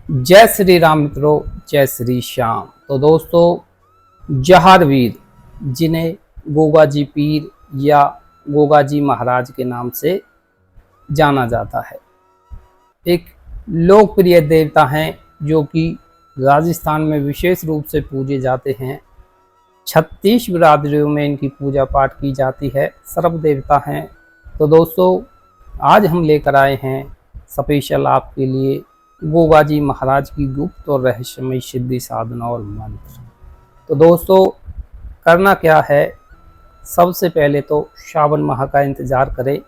जय श्री राम मित्रों, जय श्री श्याम। तो दोस्तों, जहारवीर जिन्हें गोगा जी पीर या गोगा जी महाराज के नाम से जाना जाता है, एक लोकप्रिय देवता हैं जो कि राजस्थान में विशेष रूप से पूजे जाते हैं। 36 बिरादरियों में इनकी पूजा पाठ की जाती है, सर्व देवता हैं। तो दोस्तों, आज हम लेकर आए हैं स्पेशल आपके लिए गोगा जी महाराज की गुप्त और रहस्यमय सिद्धि साधना और मंत्र। तो दोस्तों, करना क्या है, सबसे पहले तो श्रावण माह का इंतज़ार करें,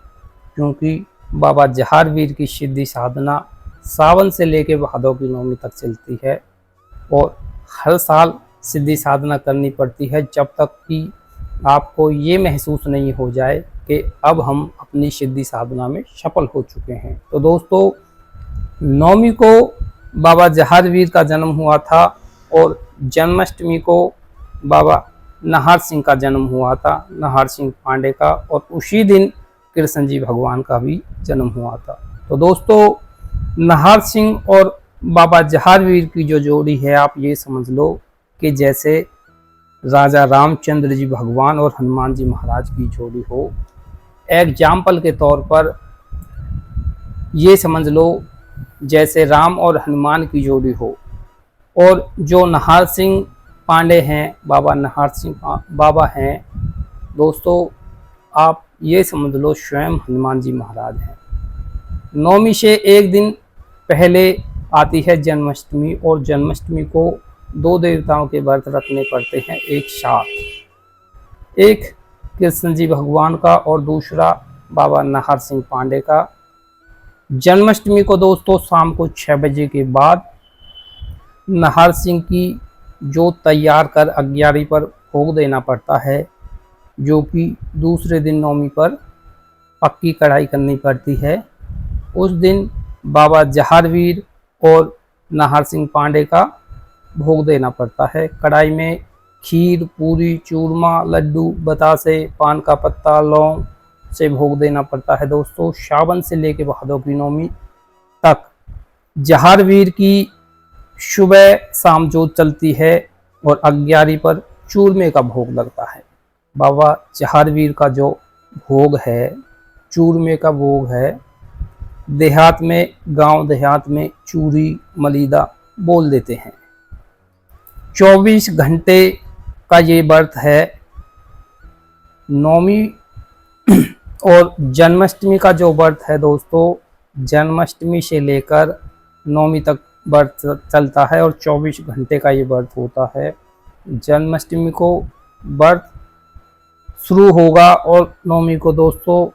क्योंकि बाबा जहारवीर की सिद्धि साधना सावन से लेकर भादों की नौमी तक चलती है और हर साल सिद्धि साधना करनी पड़ती है जब तक कि आपको ये महसूस नहीं हो जाए कि अब हम अपनी सिद्धि साधना में सफल हो चुके हैं। तो दोस्तों, नौमी को बाबा जहारवीर का जन्म हुआ था और जन्माष्टमी को बाबा नाहर सिंह का जन्म हुआ था, नाहर सिंह पांडे का, और उसी दिन कृष्ण जी भगवान का भी जन्म हुआ था। तो दोस्तों, नाहर सिंह और बाबा जहारवीर की जो जोड़ी है, आप ये समझ लो कि जैसे राजा रामचंद्र जी भगवान और हनुमान जी महाराज की जोड़ी हो। एग्जाम्पल के तौर पर ये समझ लो जैसे राम और हनुमान की जोड़ी हो। और जो नाहर सिंह पांडे हैं, बाबा नाहर सिंह बाबा हैं, दोस्तों आप ये समझ लो स्वयं हनुमान जी महाराज हैं। नौमी से एक दिन पहले आती है जन्माष्टमी, और जन्माष्टमी को दो देवताओं के व्रत रखने पड़ते हैं एक साथ, एक कृष्ण जी भगवान का और दूसरा बाबा नाहर सिंह पांडे का। जन्माष्टमी को दोस्तों शाम को 6 बजे के बाद नाहर सिंह की जो तैयार कर अग्यारी पर भोग देना पड़ता है, जो कि दूसरे दिन नौमी पर पक्की कढ़ाई करनी पड़ती है। उस दिन बाबा जहारवीर और नाहर सिंह पांडे का भोग देना पड़ता है। कढ़ाई में खीर, पूरी, चूरमा, लड्डू, बतासे, पान का पत्ता, लौंग से भोग देना पड़ता है। दोस्तों, सावन से लेकर भादों की नौमी तक जहारवीर की सुबह शाम जोत चलती है और अग्यारी पर चूरमे का भोग लगता है। बाबा जहारवीर का जो भोग है, चूरमे का भोग है, देहात में, गांव देहात में चूरी मलीदा बोल देते हैं। 24 घंटे का ये व्रत है। नौमी और जन्माष्टमी का जो व्रत है दोस्तों, जन्माष्टमी से लेकर नौमी तक व्रत चलता है और 24 घंटे का ये व्रत होता है। जन्माष्टमी को व्रत शुरू होगा और नौमी को दोस्तों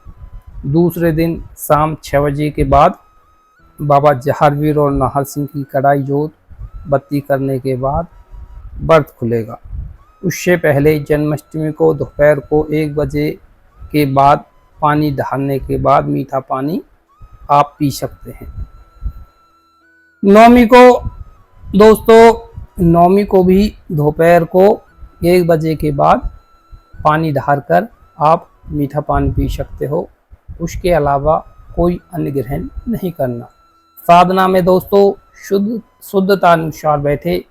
दूसरे दिन शाम 6 बजे के बाद बाबा जहारवीर और नाहर सिंह की कढ़ाई जोत बत्ती करने के बाद व्रत खुलेगा। उससे पहले जन्माष्टमी को दोपहर को 1 बजे के बाद पानी ढालने के बाद मीठा पानी आप पी सकते हैं। नौमी को दोस्तों, नौमी को भी दोपहर को 1 बजे के बाद पानी ढालकर आप मीठा पानी पी सकते हो। उसके अलावा कोई अन्य ग्रहण नहीं करना। साधना में दोस्तों शुद्धता अनुसार बैठे,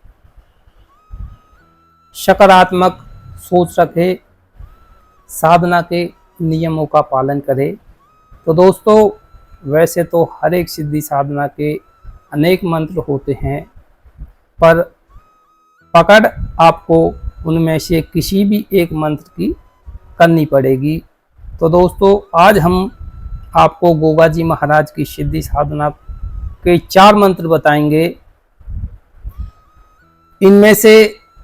सकारात्मक सोच रखें, साधना के नियमों का पालन करें। तो दोस्तों, वैसे तो हर एक सिद्धि साधना के अनेक मंत्र होते हैं, पर पकड़ आपको उनमें से किसी भी एक मंत्र की करनी पड़ेगी। तो दोस्तों, आज हम आपको गोगा जी महाराज की सिद्धि साधना के 4 मंत्र बताएंगे। इनमें से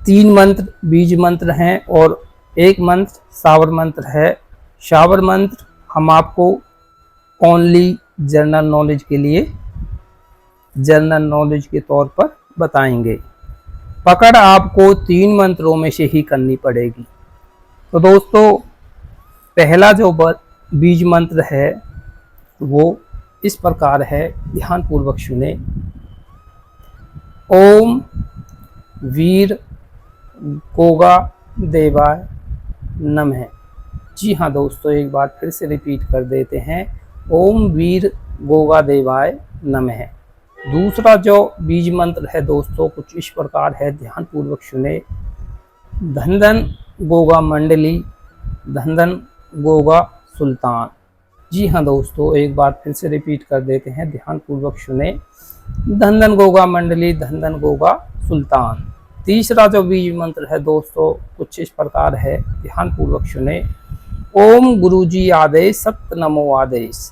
3 मंत्र बीज मंत्र हैं और 1 मंत्र शावर मंत्र है। शावर मंत्र हम आपको ओनली जनरल नॉलेज के लिए, जनरल नॉलेज के तौर पर बताएंगे। पकड़ आपको 3 मंत्रों में से ही करनी पड़ेगी। तो दोस्तों, पहला जो बीज मंत्र है वो इस प्रकार है, ध्यानपूर्वक सुने। ओम वीर गोगा देवाय नमः। जी हाँ दोस्तों, एक बार फिर से रिपीट कर देते हैं, ओम वीर गोगा देवाय नमः। दूसरा जो बीज मंत्र है दोस्तों कुछ इस प्रकार है, ध्यान पूर्वक सुने। धन धन गोगा मंडली, धन धन गोगा सुल्तान। जी हाँ दोस्तों, एक बार फिर से रिपीट कर देते हैं, ध्यान पूर्वक सुने। धन धन गोगा मंडली, धन धन गोगा सुल्तान। तीसरा जो बीज मंत्र है दोस्तों कुछ इस प्रकार है, ध्यान पूर्वक सुने। ओम गुरुजी आदेश, सत्य नमो आदेश।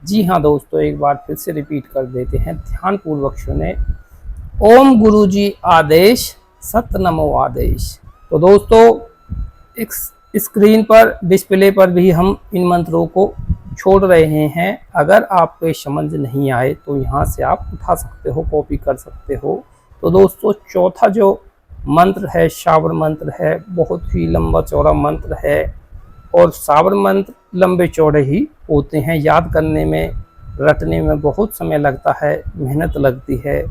जी हाँ दोस्तों, एक बार फिर से रिपीट कर देते हैं, ध्यान पूर्वक सुने। ओम गुरुजी आदेश, सत्य नमो आदेश। तो दोस्तों एक स्क्रीन पर डिस्प्ले पर भी हम इन मंत्रों को छोड़ रहे हैं, अगर आपको समझ नहीं आए तो यहाँ से आप उठा सकते हो, कॉपी कर सकते हो। तो दोस्तों चौथा जो मंत्र है शावर मंत्र है, बहुत ही लंबा चौड़ा मंत्र है और शावर मंत्र लंबे चौड़े ही होते हैं, याद करने में रटने में बहुत समय लगता है, मेहनत लगती है।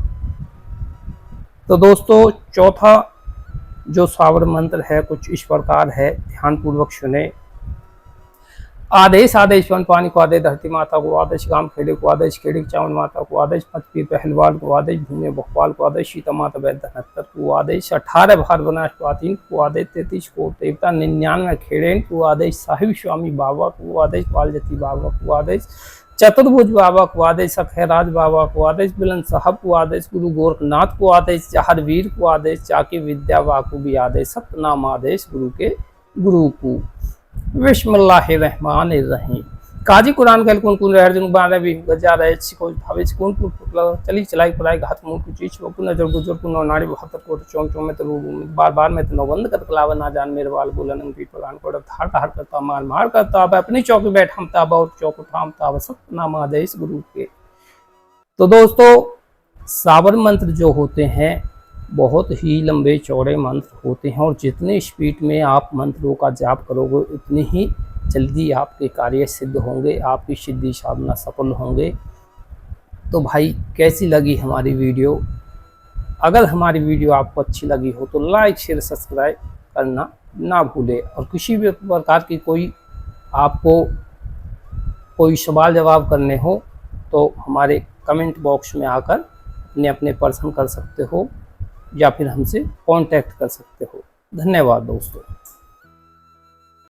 तो दोस्तों चौथा जो शावर मंत्र है कुछ इस प्रकार है, ध्यान पूर्वक सुने। आदेश आदेश वन पानी को आदेश, धरती माता को आदेश, गाम खेड़े को आदेश, खेड़े चावल माता को आदेश, पचपीर पहलवाल को आदेश, भूमि भोपाल को आदेश, सीता माता वैद्यनाथ को आदेश, 18 भार बनास पातीन को आदेश, 33 को देवता, 99 खेड़ेन को आदेश, साहिब स्वामी बाबा को आदेश, पालजती बाबा को आदेश, चतुर्भुज बाबा को आदेश, खैराज बाबा को आदेश, बिलन साहब को आदेश, गुरु गोरखनाथ को आदेश, जहारवीर को आदेश, चाकी विद्या बाकू भी आदेश, सतनाम आदेश गुरु के गुरु को। बिस्मिल्लाहिर्रहमानिर्रहीम। काजी कुरान कल कुन कुन रहर जन बारे भी गजा रहे छिको भावे कुन कुन चली चलाई पढ़ाई घात मुंह कुछ चीज को नजर गुजर कुन नाड़ी 72 को चौं चौं में तो बार बार में तो नौबंद कर कलावा ना जान मेरे वाल बोलन की प्रदान को धार धार करता मार मार करता अब अपनी चौकी बैठ हम ताब और चौक उठाम ताब सतनाम आदेश गुरु के। तो दोस्तों शावर मंत्र जो होते हैं बहुत ही लंबे चौड़े मंत्र होते हैं और जितने स्पीड में आप मंत्रों का जाप करोगे उतनी ही जल्दी आपके कार्य सिद्ध होंगे, आपकी सिद्धि साधना सफल होंगे। तो भाई कैसी लगी हमारी वीडियो? अगर हमारी वीडियो आपको अच्छी लगी हो तो लाइक शेयर सब्सक्राइब करना ना भूलें और किसी भी प्रकार की कोई आपको कोई सवाल जवाब करने हो तो हमारे कमेंट बॉक्स में आकर अपने अपने प्रश्न कर सकते हो या फिर हमसे कांटेक्ट कर सकते हो। धन्यवाद दोस्तों।